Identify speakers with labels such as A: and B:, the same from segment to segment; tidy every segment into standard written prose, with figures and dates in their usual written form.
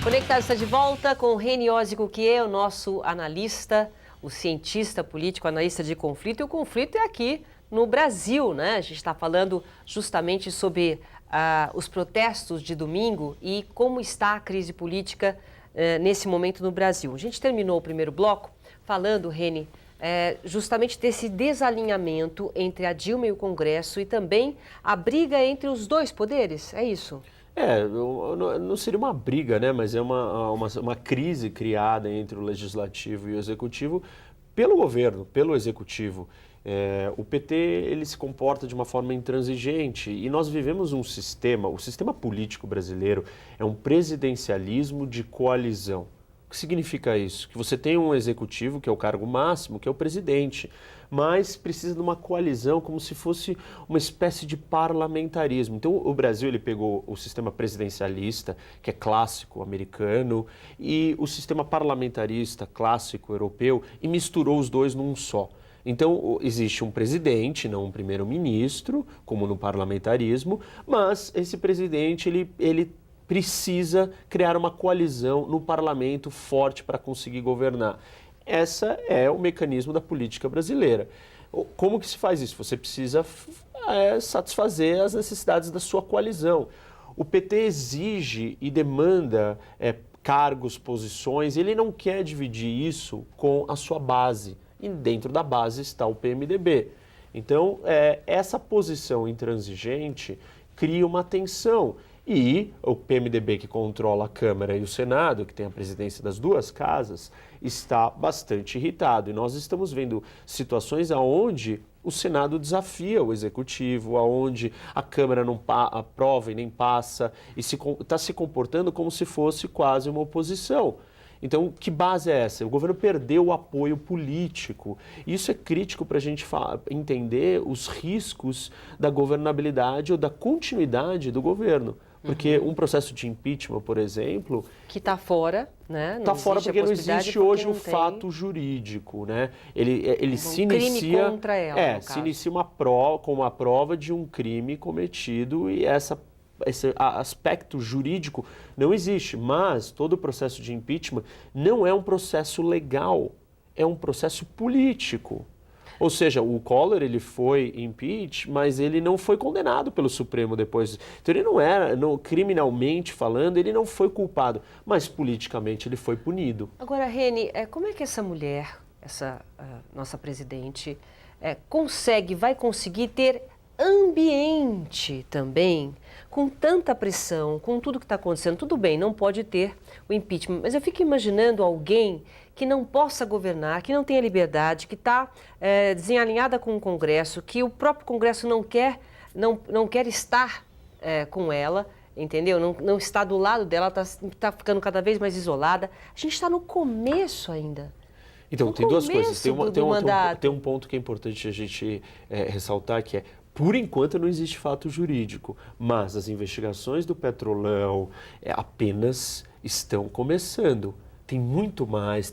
A: Conectado está de volta com o Reni Oswald, que é o nosso analista, o cientista político, analista de conflito. E o conflito é aqui no Brasil, né? A gente está falando justamente sobre os protestos de domingo e como está a crise política nesse momento no Brasil. A gente terminou o primeiro bloco falando, Reni, justamente desse desalinhamento entre a Dilma e o Congresso e também a briga entre os dois poderes, é isso?
B: Não seria uma briga, né? Mas é uma crise criada entre o Legislativo e o Executivo pelo governo, pelo Executivo. O PT ele se comporta de uma forma intransigente e nós vivemos um sistema, o sistema político brasileiro é um presidencialismo de coalizão. O que significa isso? Que você tem um executivo, que é o cargo máximo, que é o presidente, mas precisa de uma coalizão como se fosse uma espécie de parlamentarismo. Então o Brasil ele pegou o sistema presidencialista, que é clássico americano, e o sistema parlamentarista clássico europeu e misturou os dois num só. Então, existe um presidente, não um primeiro-ministro, como no parlamentarismo, mas esse presidente ele precisa criar uma coalizão no parlamento forte para conseguir governar. Esse é o mecanismo da política brasileira. Como que se faz isso? Você precisa satisfazer as necessidades da sua coalizão. O PT exige e demanda cargos, posições, ele não quer dividir isso com a sua base. E dentro da base está o PMDB. Então, essa posição intransigente cria uma tensão. E o PMDB, que controla a Câmara e o Senado, que tem a presidência das duas casas, está bastante irritado. E nós estamos vendo situações onde o Senado desafia o Executivo, onde a Câmara não aprova e nem passa, e está se comportando como se fosse quase uma oposição. Então, que base é essa? O governo perdeu o apoio político. Isso é crítico para a gente entender os riscos da governabilidade ou da continuidade do governo. Porque um processo de impeachment, por exemplo...
A: Que está fora, né?
B: Está fora porque não existe hoje um fato jurídico, né? Ele se inicia...
A: crime contra ela,
B: se inicia com uma prova de um crime cometido e esse aspecto jurídico não existe, mas todo o processo de impeachment não é um processo legal, é um processo político. Ou seja, o Collor ele foi impeached, mas ele não foi condenado pelo Supremo depois. Então ele não era, criminalmente falando, ele não foi culpado, mas politicamente ele foi punido.
A: Agora, Reni, como é que essa mulher, essa nossa presidente, vai conseguir ter ambiente também, com tanta pressão, com tudo que está acontecendo? Tudo bem, não pode ter o impeachment, mas eu fico imaginando alguém que não possa governar, que não tenha liberdade, que está desalinhada com o Congresso, que o próprio Congresso não quer estar com ela, entendeu? Não está do lado dela, está ficando cada vez mais isolada. A gente está no começo ainda.
B: Então, tem duas coisas. Tem um ponto que é importante a gente ressaltar, que por enquanto não existe fato jurídico, mas as investigações do Petrolão apenas estão começando. Tem muito mais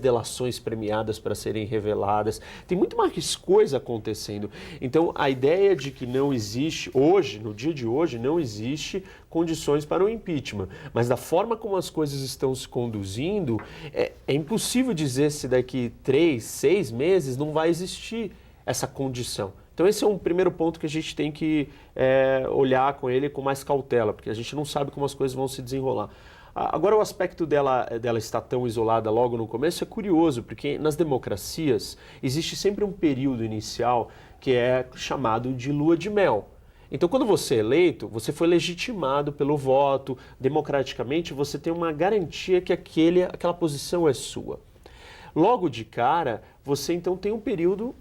B: delações premiadas para serem reveladas, tem muito mais coisa acontecendo. Então, a ideia de que não existe, hoje, no dia de hoje, não existe condições para o impeachment. Mas da forma como as coisas estão se conduzindo, é impossível dizer se daqui 3, 6 meses não vai existir essa condição. Então esse é um primeiro ponto que a gente tem que olhar com ele com mais cautela, porque a gente não sabe como as coisas vão se desenrolar. Agora, o aspecto dela estar tão isolada logo no começo é curioso, porque nas democracias existe sempre um período inicial que é chamado de lua de mel. Então, quando você é eleito, você foi legitimado pelo voto, democraticamente você tem uma garantia que aquela posição é sua. Logo de cara, você então tem um período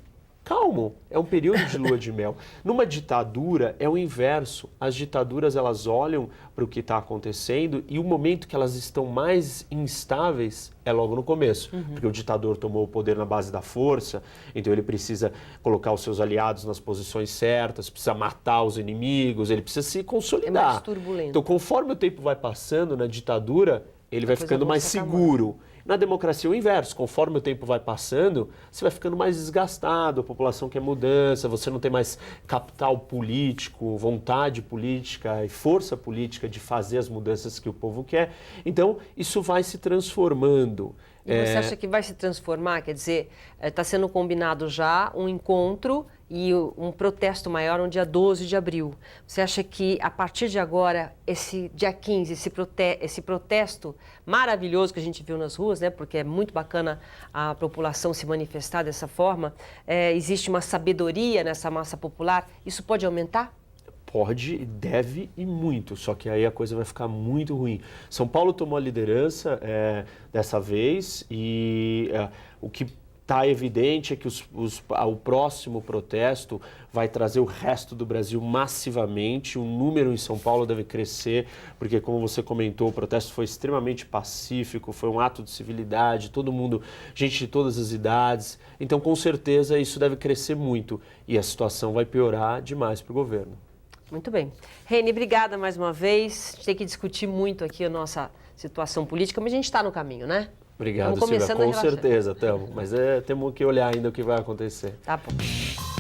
B: calmo, é um período de lua de mel. Numa ditadura é o inverso. As ditaduras elas olham para o que está acontecendo e o momento que elas estão mais instáveis é logo no começo. Porque o ditador tomou o poder na base da força, então ele precisa colocar os seus aliados nas posições certas, precisa matar os inimigos, ele precisa se consolidar.
A: É mais turbulento.
B: Então, conforme o tempo vai passando na ditadura, ele vai ficando mais seguro. Na democracia, o inverso. Conforme o tempo vai passando, você vai ficando mais desgastado, a população quer mudança, você não tem mais capital político, vontade política e força política de fazer as mudanças que o povo quer. Então, isso vai se transformando.
A: E você acha que vai se transformar? Quer dizer, está sendo combinado já um encontro e um protesto maior no dia 12 de abril. Você acha que, a partir de agora, esse dia 15, esse protesto maravilhoso que a gente viu nas ruas, né, porque é muito bacana a população se manifestar dessa forma, existe uma sabedoria nessa massa popular, isso pode aumentar?
B: Pode, deve e muito, só que aí a coisa vai ficar muito ruim. São Paulo tomou a liderança dessa vez e o que está evidente é que o próximo protesto vai trazer o resto do Brasil massivamente. O número em São Paulo deve crescer, porque, como você comentou, o protesto foi extremamente pacífico, foi um ato de civilidade, todo mundo, gente de todas as idades. Então, com certeza, isso deve crescer muito e a situação vai piorar demais para o governo.
A: Muito bem. Reni, obrigada mais uma vez. A gente tem que discutir muito aqui a nossa situação política, mas a gente está no caminho, né?
B: Obrigado, Silvia. Com certeza estamos. Mas temos que olhar ainda o que vai acontecer.
A: Tá bom.